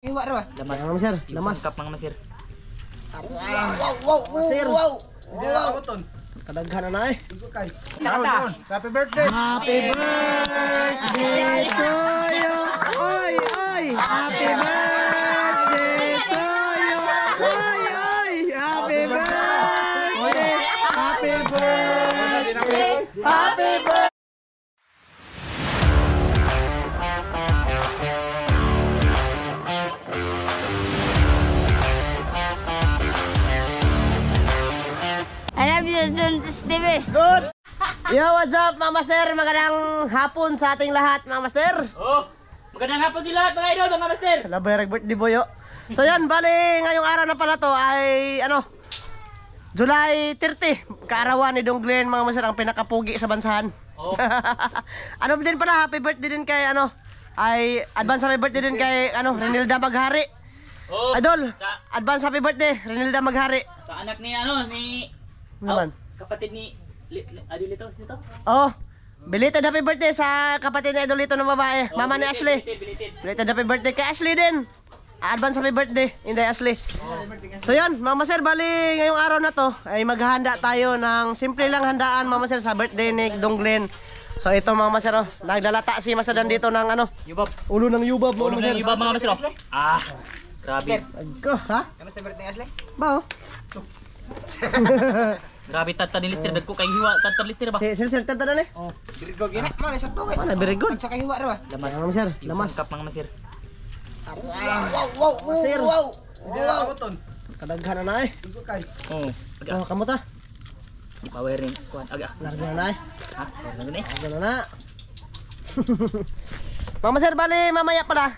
Iwa ra ba? Lamas. Mga master, Yung lamas. sangkap mga master. Wow. Master. Wow. Kadaghan na eh. Kata. Happy birthday! Happy birthday to you. Oy, oy. Happy birthday to you. Oy, oy. Happy birthday. Happy birthday. Happy birthday. I love you, John Steve. Good. Yo, what's up mga master? Magandang hapon sa ating lahat mga master. Oh, magandang hapon sila lahat mga idol, mga master. Labay birthday boyo. So yan, bali ngayong araw na pala to ay July 30, kaarawan ni Dong Glenn mga master, ang pinakapugi sa bansahan. Oh. Ano din pala, happy birthday din kay ay advance happy birthday din kay Renilda Maghari. Oh, Idol, sa advance happy birthday Renilda Maghari. anak ni ni Naman. kapatid ni Adilito dito. Oh, belated happy birthday sa kapatid ni Idol ito ng babae, mama ni Ashley. Belated. Belated happy birthday kay Ashley din. Advance happy birthday, Inday Ashley. So yan, Mama Sir, bali ngayong araw na to ay maghahanda tayo ng simple lang handaan, Mama Sir, sa birthday ni Dong Glenn. So ito Mama Sir, naglalata si Masadan dito ng Yubab. ulo ng yubab, Ulo Mama na Sir. yubab mga master. Ah, grabe. Agko, ha? Kamusta birthday Ashley? Bao? Grabe tata ni Lister dagko kay hiwa tata Lister ba? Si Sir tata na ni. Oh, Very good gina. Mana sa tuwa. Wala, very good. Sa kahiwa ra ba? lamas. Mama Sir, Yung lamas. sangkap mga master. Wow. Master. Wow. Kadaghan na eh. Oh, Oh, kamu ta? di powering kuan aga. Larga na eh. Ha? Ano ni? Larga na. Mama Sir, bali mamaya pala.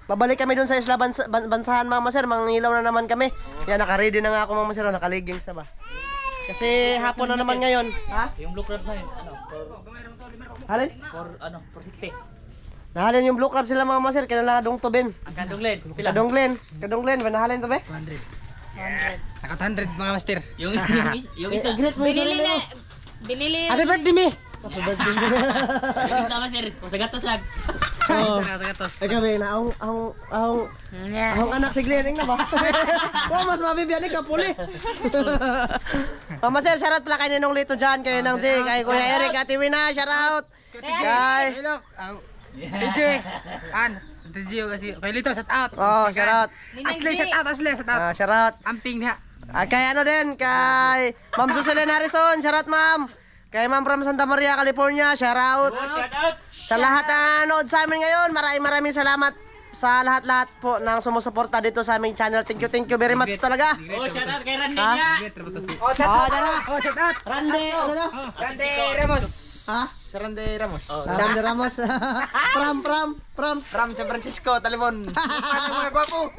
Babalik kami dun sa isla bansahan, Mama Sir. Mangilaw na naman kami. Yan, naka-ready na nga ako, Mama Sir. Nakaliging sa ba. Kasi hapon na naman ngayon. Ha? Yung blue crab sa Halin? for 60. Nahalin yung blue crab sila, Mama Sir. Kaya na dong tubin. Ang kandong led. Pila? Kadong Glenn. Nahalin to be? Nakat 100 mga master. Yung isda. Great mo yung sarili mo. Binili. Happy birthday, me! Yung isda master. Kung sa gatos lang. Oh. Gatos. Ay kami na ahong anak si Glenn na ba? Wow, mas mabibyan ni Kapuli. Mama Sir, shoutout pala kay Ninong Lito dyan, kay Nang J, kay Kuya Eric, Ate Wina, shoutout. Kay DJ! DJ kasi. Kay Lito, shout out! Oh, shoutout. Ashley, shout out! Ashley, shout out! Shoutout. Amping niya. Kay din, kay Ma'am Suselene Harrison, shoutout Ma'am. Kay Ma'am from Santa Maria, California, shoutout. Shout out. Sa lahat na nanood sa amin ngayon, maraming salamat sa lahat-lahat po ng sumusuporta dito sa aming channel. Thank you very much talaga. Oh, shout out kay Randy Ha? niya. Oh, chat. Oh, shout out! Rande, Rande Ramos. Ha? Rande Ramos. Rande Ramos. From. Ram San Francisco, Talibon. Ano mga gwapo?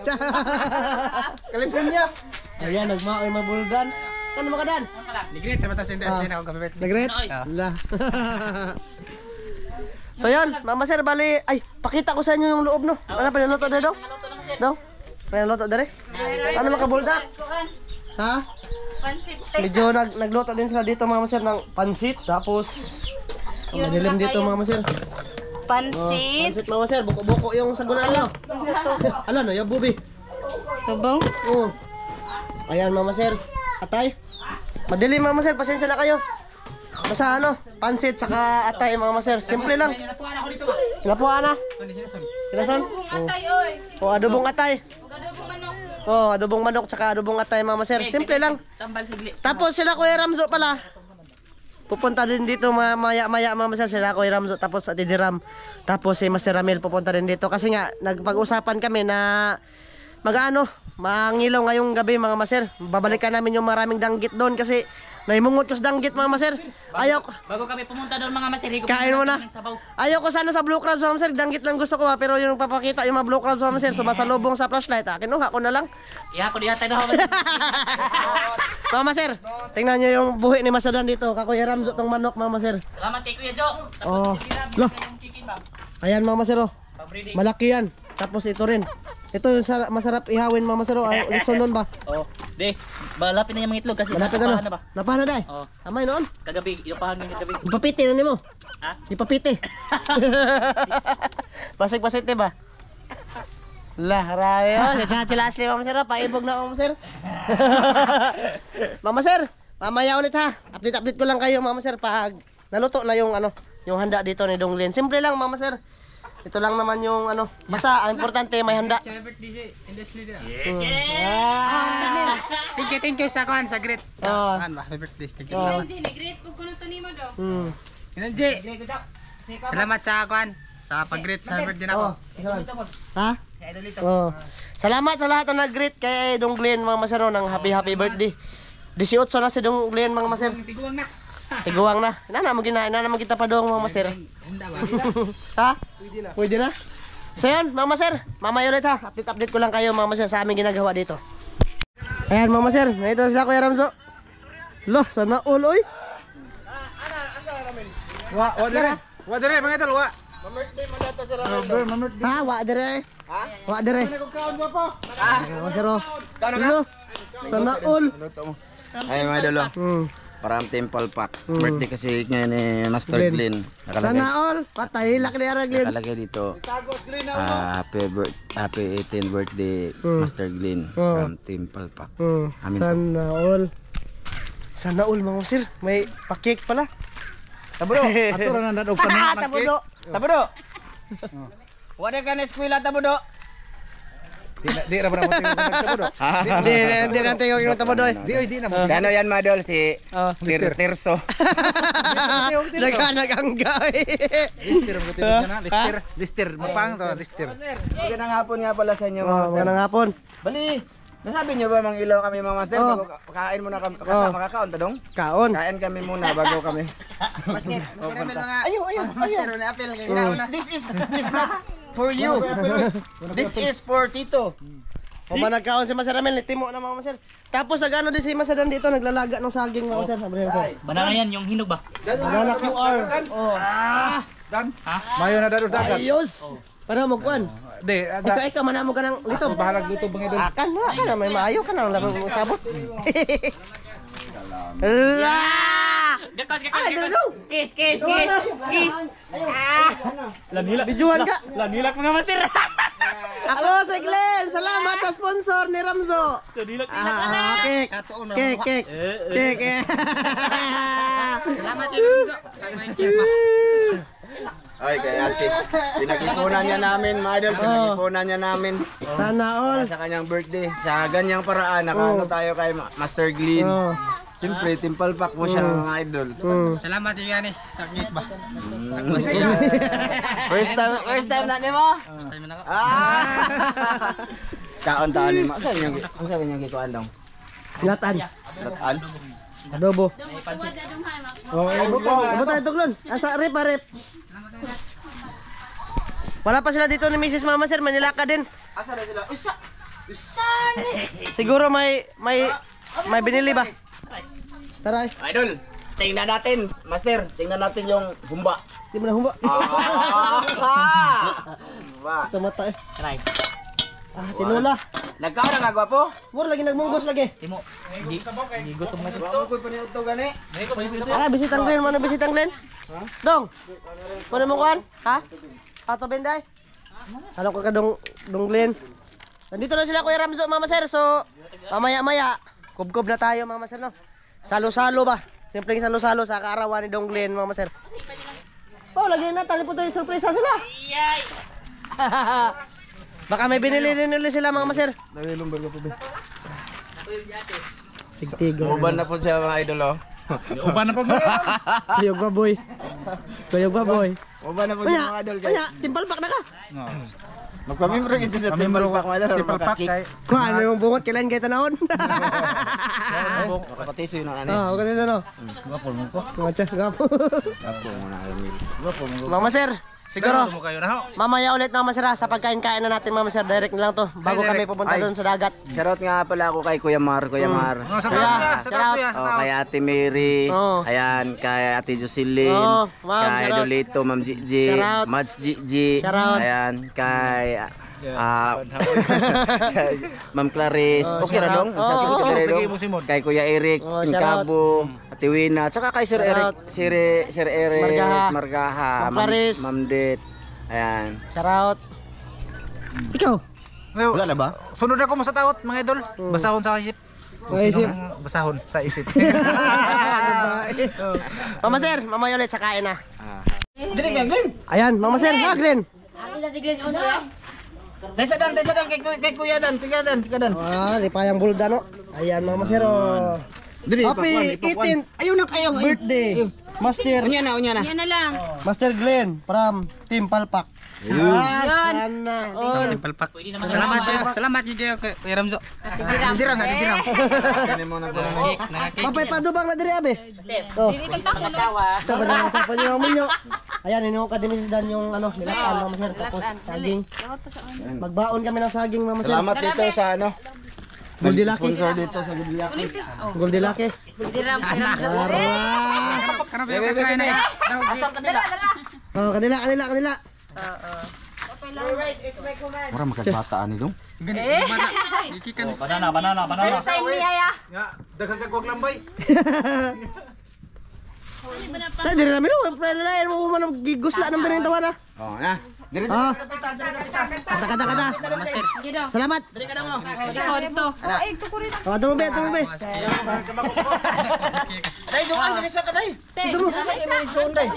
California. Ayan, nagmaoy mabulgan. Ano mga dan? Nigret, terbatas yung Ashley na ako happy birthday. Nagret? Ay. Wala. So yun, Mama Sir, bali, ay, pakita ko sa inyo yung loob, no? Ano, pinanoto na daw? Daw? Pinanoto na rin? Ano makabuldak? Ha? Pansit. Medyo nagluto din sila dito, Mama Sir, ng pansit. Tapos, madilim dito, Mama Sir. Pansit. Pansit, Mama Sir, buko-buko yung sagunan, ano? Ano, yung bubi. Subong. Oo. Ayan, Mama Sir. Atay. Madilim, Mama Sir, pasensya na kayo. Basta pansit saka atay, Mama Sir. Simple lang. Hinapuan na. Kinason? Atay, oy. O, adobong atay. Adobong manok. O, adobong manok saka adobong atay, Mama Sir. Simple lang. Tambal sigli. Tapos sila Kuya Ramzo pala. Pupunta din dito maya-maya, Mama Sir. Sila Kuya Ramzo, tapos Ate Jeram. Tapos si Master Ramil pupunta din dito. Kasi nga, nagpag-usapan kami na mangilaw ngayong gabi, mga maser. Babalikan namin yung maraming danggit doon kasi naimungot ko sa danggit, mga maser. Bago kami pumunta doon mga master, Kain mo na. Ayaw ko sana sa blue crabs, mga maser. Danggit lang gusto ko, pero yung papakita yung mga blue crabs, mga maser, sumasalubong sa flashlight. Kinuha ko na lang. Iya ko dihatay na ako. Mga maser, tingnan nyo yung buhi ni Masadan dito. Kakuya Ramzo tong manok, mga maser. Salamat kay Kuya Jo. Oh. Tapos Loh. yung chicken ba? Ayan, mga maser, oh. Pabreeding. Malaki yan. Tapos ito rin. Ito yung masarap ihawin, mga maser, oh. Litson nun ba? Oh, di. Malapit na yung mga itlog kasi Malapit napahan na na ba? Napahan na dahil? Oh, Amay noon. kagabi, yung pahan ng kagabi. Ipapiti na nimo. Ha? Ipapiti. Basig-basig ba? Lah, grabe. Oh, sila Ashley, Mama Sir. Paibog na, Mama Sir. Mama Sir, mamaya ulit ha. Update ko lang kayo, Mama Sir, pag naluto na yung yung handa dito ni Donglin. Simple lang, Mama Sir. Ito lang naman yung basta ang importante may handa. Sa birthday si Industry din. Yeah. Thank you sa kuan sa great. Oh. Kuan ba? Happy birthday. Thank you. Inang G, nag-greet po ko na to nimo daw. Inanji. Salamat sa kuan sa pag-greet sa birthday nako. Ha? Oh. Salamat sa lahat na nag-greet kay Donglin, Mama Sir, ng happy birthday. 18 na si Donglin, Mama Sir. Tiguang na. Tiguang na. Nana mo kita pa dong, Mama Sir. Ha? Pwede na. So yun, Mama Sir, mamaya ulit ha. Update ko lang kayo, Mama Sir, sa aming ginagawa dito. Ayan, Mama Sir, ito sila Kuya Ramzo. Loh, sana all oy. Wa dire mga idol, wa. Ha, wa dire. Ha? Wa dire. Mama Sir, oh. Ano? Sana all. Ay, mga idol. Parang Temple Pack. Birthday kasi ngayon ni Master Glenn. Sana all. Patay, laki ni Araglin. Nakalagay dito. Happy 18th birthday, Master Glenn. From Temple Pack. Amin po. Sana all. Sana all, Mama Sir. May pakik pala. Tabudo! Atura na dadog pa na. Tabudo. Tabudo! Wala ka na eskwela, Tabudo! Di ra ba mo tingog nagtabudo? Hindi natin yung tabudo. Di na mo. Si ano yan, Madol? Si Tirso. Naganaganggay. Lister mo tingog na. Lister mapang to, lister. Magandang hapon nga pala sa inyo, mga master. Magandang hapon. Bali, nasabi nyo ba mang ilaw kami, mga master? Bago kain muna kami, makakaon ta dong? Kaon. Kain kami muna bago kami. Master, master, apel. This is not for you. This is for Tito. O ba nagkaon si Maser Ramel, timo na, Mama Sir. Tapos nagano din si Maser dito, naglalaga ng saging, Mama Sir. Sabi niya, Banana yan, yung hinog ba? banana QR. Oh. Mayo na dadog dagat. Ayos. Para mo kuan. Di, Ikaw man mo ka ng lito. bahalag dito mga idol. Akan na, may maayo ka na lang sabot. La! Gakos. Ay, dalo. Kiss. Bijuan ka. Lanilak mga master. Ako si Glenn. Salamat sa sponsor ni Ramzo. Kek. Salamat Ramzo. Sa may cake. Ay, kay ate. Pinag-ipunan niya namin, mga idol. Pinag-ipunan niya namin. Sana all. Sa kanyang birthday. Sa ganyang paraan, nakano tayo kay Master Glenn. Siyempre, Temple Pack mo siya, mga idol. Salamat yan sa cake ba. First time na mo? First time na ako. Kaon-taon ni mo. Ang sabi niya gikuan dong? Latan. Latan? Adobo. Oh, Abo tayo tuglon. Asa rep. Wala pa sila dito ni Mrs. Mama Sir, Manila ka din. Asa na sila? Siguro may binili ba? Tara. Idol, tingnan natin. Master, tingnan natin yung humba. Di mo na humba. Humba. Tumata eh. Try. Tinula. Nagkaon na gagwapo? Mura lagi nagmunggos lagi. Timo. Hindi gutom na to. Ito ko paniud to gani. Bisitang Glenn, mana bisitang Glenn? Dong. Kuno mo kuan? Ha? Pato Benday? Ano ko ka dong Glenn? Nandito na sila Kuya Ramzo, Mama Sir. So, mamaya-maya, kubkob na tayo, Mama Sir, no? Salo-salo ba? Simpleng salo-salo sa kaarawan ni Dong Glenn, Mama Sir. Oh, lagi na tali po tayo surpresa sila. Yay! Baka may binili rin ulit sila, Mama Sir. Nalilumbar ko po ba? Sigtigo. Uban na po siya, mga idol, oh. Uban na pa mo. Kuyog baboy. Uban na po siya, mga idol. Kaya, timpalpak na ka. Magpamimro kasi sa Temple Pack, mga idol. Temple Pack kay. Kung ano yung bungot, kailan kayo tanahon? Makapatiso yun ang ano. Oo, kasi ano. Gapol mo ko. Kumatsa, gapo. Ako muna, Emil. Gapol mo ko. Mama Sir, siguro, mo kayo na ho. mamaya ulit Mama Sir ha, sa pagkain-kain na natin Mama Sir, direct na lang to, bago Ay, kami direct. pupunta doon sa dagat. Shoutout nga pala ako kay Kuya Mar. Shout out. Kay Ate Mary. Oh. Ayan, kay Ate Jocelyn. Oh, ma'am, kay shoutout. Dolito, Ma'am Gigi. Shoutout. Mads Gigi. Shoutout. Ayan, kay kay Ma'am Clarice. Oh, Okay ra shoutout. dong. Shoutout Oh, kay bigay Dong. mo si Mod. Kay Kuya Eric, Oh, Incabo, Ate Wina, tsaka kay Sir Eric, Shoutout. Sir Eric Margaha. Margaha, Ma'am Clarice. Ma'am Det. Ayan. Shoutout. Ikaw? Wala na ba? Sunod ako mo sa taot, mga idol. Basahon sa isip. Isip. Basahon sa isip. Mama Sir, mamaya ulit sa kain na. Dili ka, Glenn. Ayan, Mama Sir, Glenn. Ako na tiglan uno eh. Desa dan kay Kuya Dan, tiga dan. Ah, lipayang bulda no. Ayan, Mama Sir. Oh. Happy 18th Ayaw na kayo. birthday, Master. Unya na. Yan na lang. Master Glenn from Team Palpak. Sana all. Palpak. Salamat juga kay Ramzo. Jiram. Kani mo na po. Papay padubang na diri abe. Oh. Dili kang tako no. Ito ba na sa panyo mo. Ayan, inuha ka din dan yung ano, nilatan, Mama Sir, tapos saging. Magbaon kami ng saging, Mama Sir. Salamat dito sa ano. Goldilaki. Sponsor dito sa Goldilaki. Goldilaki. Siram, siram. Karap yung kain na. Atang kanila. Oh, kanila. Ora makabataan ni dong. Ikikan. Banana. First time niya ya. Ya, daghang kag lambay. Tay diri namin no, lain mo man gigusla nang diri tawa na. Oh, na. Diri Ah. kapita. Kada. Gido. Salamat. Diri ka na mo. Dito. Ay, tukurin. Oh, tumo be. Dai doon diri sa kaday. Dito mo. May zone dai.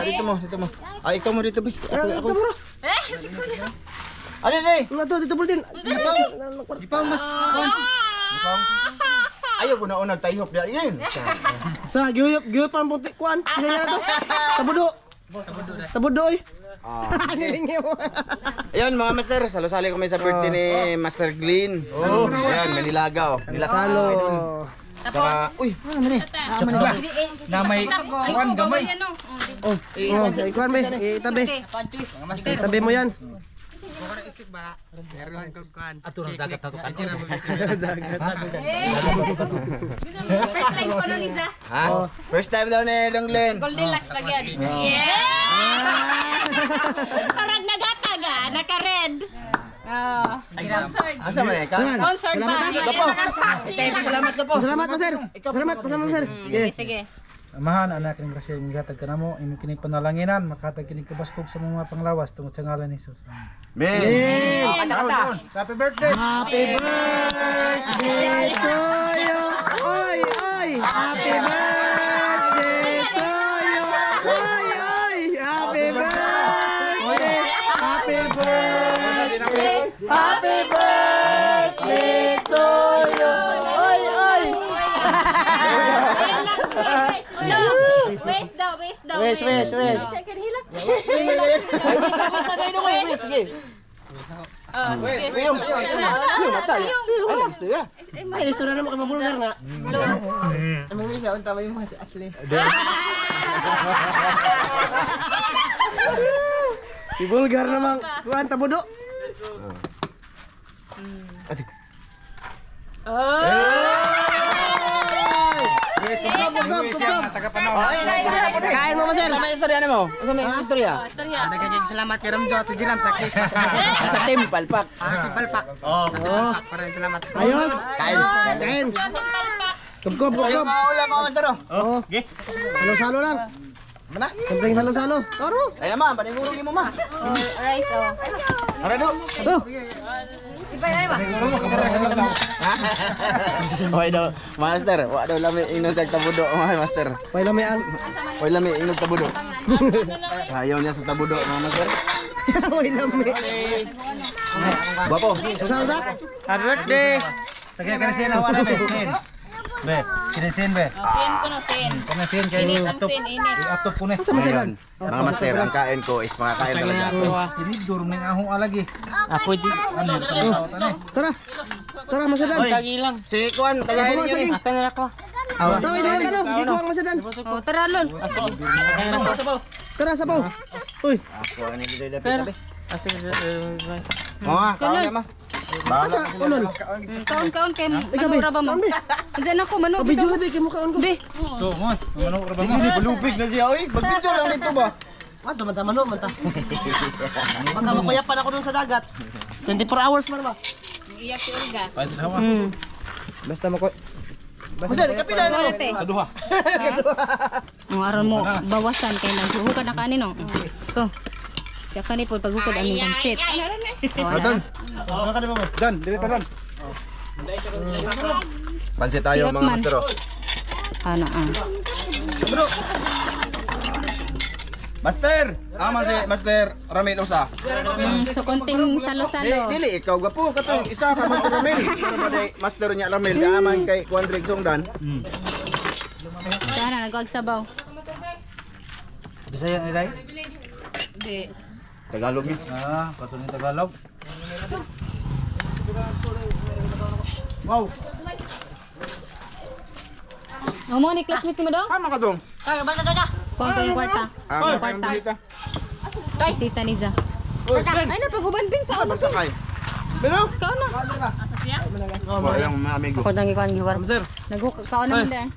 Dito mo. Ay, ikaw mo dito, bi. Ako. Si Kuya. Ano dai? Nga dito bultin. Ipang mas. Ayaw ko na unag tayhop dia. Yan. Sa giyop pan puti kuan. Kaya na to. Tabudo oy. Ayun mga master, salo-sali kami sa birthday ni Master Glenn. Ayan, Manilagaw. Salo. Tsaka, uy, Na may kuan gamay. Oh, kuan be. Itabi mo yan. Ato nang dagat ako. First time ko no Liza. ha? First time daw ni Dong Glenn. Goldilocks lagyan. Yeah! Parang nagataga, naka-red. Sponsored. Asa man eh, ka? Sponsored ba? Salamat ka po. Salamat, Sir. Salamat, Sir. Sige. Amahan anak ning grasya migatag kanamo imo kining panalanginan makatag kining kabaskog sa mga panglawas tungod sa ngalan ni Jesus. Ben. Kata. Happy birthday. Happy birthday to you. Oy. Happy birthday to you. Oy. Happy birthday. Happy birthday to you. Oy. Waste daw. Wish. Second hilak. Sa tayo dong, wis. Sige. Ayun, mata. Ay, gusto ya. Ay, gusto na naman kay mabulgar na. Among isa unta ba yung si Ashley? Si Bulgar naman. Kuan tabudo. Kain mo, Masel. May istorya na mo. Asa may istorya? Daghang salamat kay Ramjo at Jilam sa cake. Sa team palpak. Palpak. Oh, Parang salamat. Ayos. Kain. Kubkob. Ayaw maulam mga master. Oo. Salo-salo lang. Mana? Simpleng salo-salo. Taro. Ay naman, panigurong mo ma. Rice oh. Ara do. Ado. Hoy do, master. Wa daw lami ingnon sa tabudo, mga master. Pailamian. Hoy lami ingnon tabudo. Ayaw niya sa tabudo, mga master. Uy, lami. Bapo. Usa. Happy birthday. Tagay ka sin awan be. Sin. Be, sin be. Sin ko no sin. Kana sin kay Init ang sin, init. atop ko ni. Ayun. Mga master, ang kain ko is makakain talaga. Ini durung ning ahong alagi. pwede. Ano ito sa tao tani? Tara, Masadan. Hoy, si Kuan, tagayin niyo ni. Akan na ako. Tawid na lang si Kuang Masadan. Oh, tara lon. Tara, sabaw. Uy, Ako ani dito dapat. Mga, kaon na ma. asa ulol. Kaon kay manura ba mo? Diyan ako manok. Video ka kay mukhaon ko. Be. So, mo. Ano ra ba mo? Hindi palupig na siya, oy. Mag-video lang dito ba? Ato man ta mano man ta. Baka makuyapan ako dun sa dagat. 24 hours man ba? Iyak si Olga. Pwede hawa. Basta mako. Master, kapila na. Ate. Kaduha. Ang aron mo bawasan kay naghuhukad na kanin no. Ko. Siya kanipod paghukod ang pansit. Adon. Baka di ba mo? Dan, dili ta dan. Pansit tayo mga master. Oh. Ano Master! Master Ramil usa. So konting salo-salo. Dili ikaw gapo katong isa ka Master Ramil. Pero ba day Master nya Ramil di aman kay Kuandrig Songdan. Sana nagwag sabaw. Bisaya ni dai. Tagalog ni. Katuloy Tagalog. Wow. Mo ni classmate mo daw? Tama ka dong. Kwarta yung kwarta. Kwarta. Bisita. Bisita ni Za. Ay na pag-uban-bin ka. Sakay. Kao na. Oh, yung mga amigo. Ako nang ikuan giwar. Sir. Nagkao na din.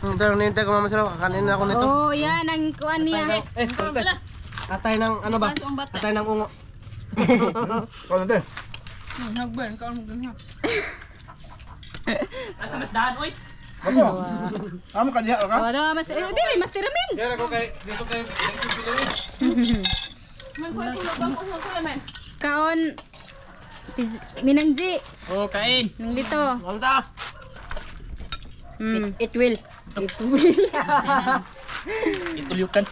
Nintay ko Mama Sir, kakanin na ako nito. Oh, yan ang kuan niya. Atay ng ano ba? Atay ng ungo. Ano te? Asa mas daan, oy. Ano? Amo ka diha ka? Oh, daw mas dili mas tiramin. Kaya ko kay dito kay Kaon Minangji, Oh, kain. nang lito. Walta. It will. Itulyukan.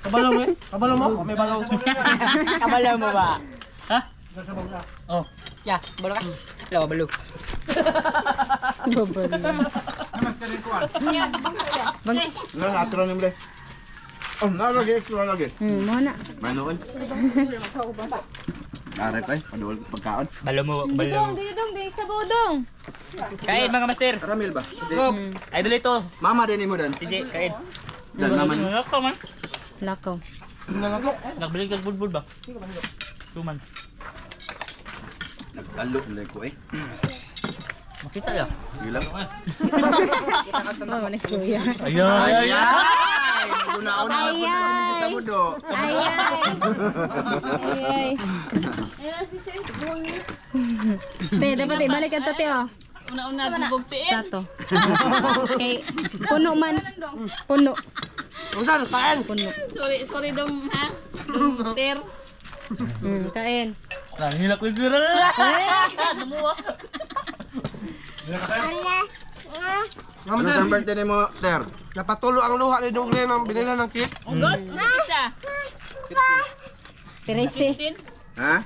Kabalo mo? Kabalo mo? May balaw. Kabalaw mo ba? Ha? Oh. Ya, balo ka. Lawa balo. Na natro ni mo. Oh, nalagi extra lagi. Mo na. Manoon. Are pa padul pagkaon. Balo mo, balo. Dong, di sa bodong. Kain mga master. Ramil ba? Idol ito. Mama din mo dan. TJ, kain. Dan mama ni. Ako man. Lakaw. Nagbalik kag bulbul ba? Tuman. Nagkalo nilay ko eh. Makita ya. Gilang. Ano man ni kuya? Ayun. Ay! Nagunaon na ako na mo do. Ay. Te, dapat ibalik ang tote oh. Una-una bubugtiin. Sato. Okay. Puno man. Puno. Unsan, kain. Puno. Sorry dong ha. Dong ter. Kain. Nahilak ko dira. Namuha. Mama Ano Sir, sa birthday ni mo, Ter? napatulo ang luha ni Dong Glenn ang binila ng cake. Ugos, siya. 13. Ha?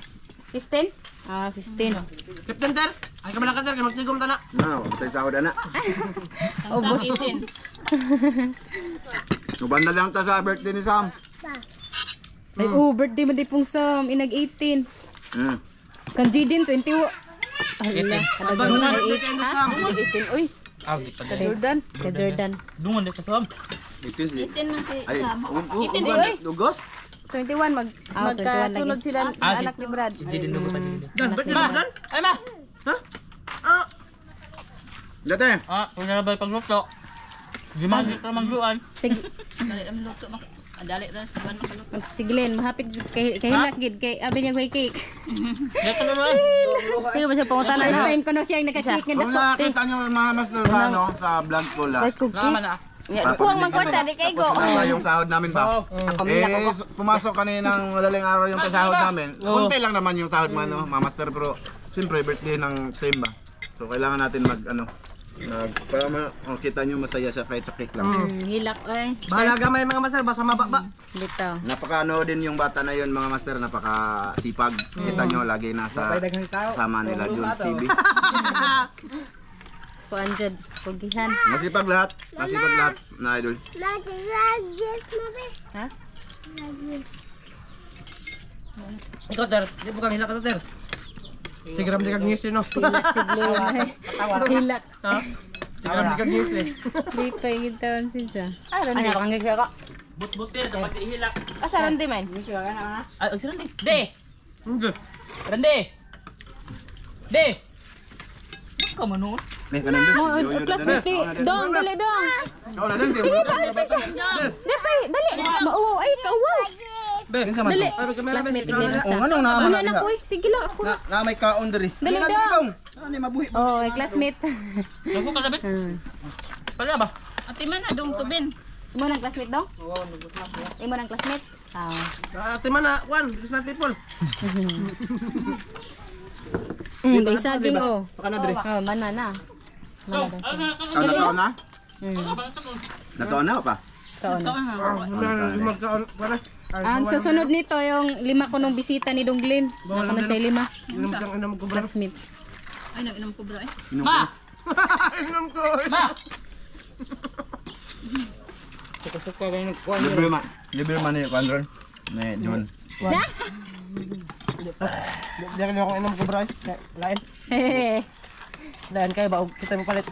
15? Ah, 15. Captain Ter, ay kami lang ka Ter, kay magtigom ta na. No, tay sahod ana. Ang sa 18. Subanda lang ta sa birthday ni Sam. Ay, birthday mo di pong Sam. Inag 18. Kan Jidin, 21. Ay, ina. Bago na birthday kay Sam. 18. Uy, Ah, di pa. ka Jordan. Ka Jordan. Dungan di kasam. Itis di. 18 man si Ay, Sam. ugos? 21 magkasunod sila Ah, sa anak ni Brad. Si Jidin dugo pa din. Dan, birthday mo Dan? Ay ma. Dati. Kung nalabay pagluto. Di man dito mangluan. Sige, Dali ang luto mo. Dali ra sa ban makaluto. magsigilin. Mahapit kay hilak gid kay abi niya koy cake. Dito naman. Sige ba siya pangutan na time ko na siya nakaka-cake Kung nga nakita nyo yung mga master sa, ano, sa vlog ko lang. Naman na. Kuwang magkwarta di kay go. Tapos yung sahod namin ba? Pumasok kaninang madaling araw yung pasahod namin. Kunti lang naman yung sahod mo, no, mga master, pero siyempre birthday ng team ba? So kailangan natin para makita nyo masaya siya kahit sa cake lang. Hilak ay. Bahala gamay mga master, basta mababa. Bitaw. Napaka-ano din yung bata na yun mga master, napaka-sipag. Kita nyo lagi nasa kasama nila Jones TV. Kuanjad, pugihan. Masipag lahat na idol. Ha? Ikaw Ter, di po kang hilak ka Ter. Sigram di kag ngisi no. Hilak. Ha? Sigram di kag ngisi. Di pa yung taon siya. Ano kang gagawin ko? But-butir dapat ihilak. Asaran di man. Ay, og sirandi. De. Rande. De. Ka manon. Nih kanan din. Mo, classmate ni. Dong, dali dong. Ikaw na din. Di pa, Di pa, dali. Mauwaw, ay, kauwaw. Dali. Classmate ni Glenn sa. Ano na Una na ko eh. Sige lang, ako na. Na may kaon diri. Dali dong. Ano mabuhi. Oh, ay, classmate. Ako ka sabit. Pala ba? Ati man adong tubin. Imo nang classmate dong? Imo nang classmate? Ah. Ate man na, Juan, business people. May saging oh. Baka na dre. Oh, manana. Manana. Nataon na? Mm. Nataon na o pa? Kaon. Magkaon para. Ang susunod nito yung 5 ko nung bisita ni Donglin. Naka na siya 5. Inom kang inom ko bro. Classmate. Ay, nainom ko bro eh. Inom ko. Suka-suka kayo nagkuhan. Libre man ni Kandron. Ni John. Diyan ako inom ko bro. Lain. Hehehe. Lain kayo ba kita mo palit.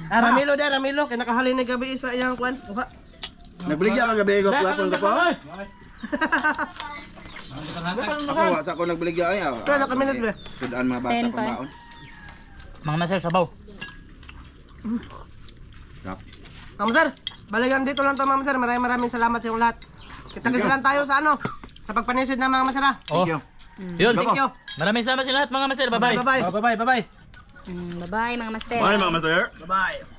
Ramilo da Ramilo kay nakahalin ni gabi sa iyang kwan. Uha. Nagbaligya ka gabi ko kwapon ko pa. Ako sa ako nagbaligya ay. Kaya kami na dre. Kudaan mga bata 10 pa. pambaon. Mga master, sabaw. Ma'am sir, balikan dito lang to ma'am sir. Maraming salamat sa inyong lahat. Kita-kita lang tayo sa ano, sa pagpanisid ng mga masara. Oh. Thank you. Yun. Thank you. Maraming salamat sa lahat mga master. Bye-bye. Bye-bye. Bye-bye. Bye-bye mga master. Bye mga master. Bye-bye.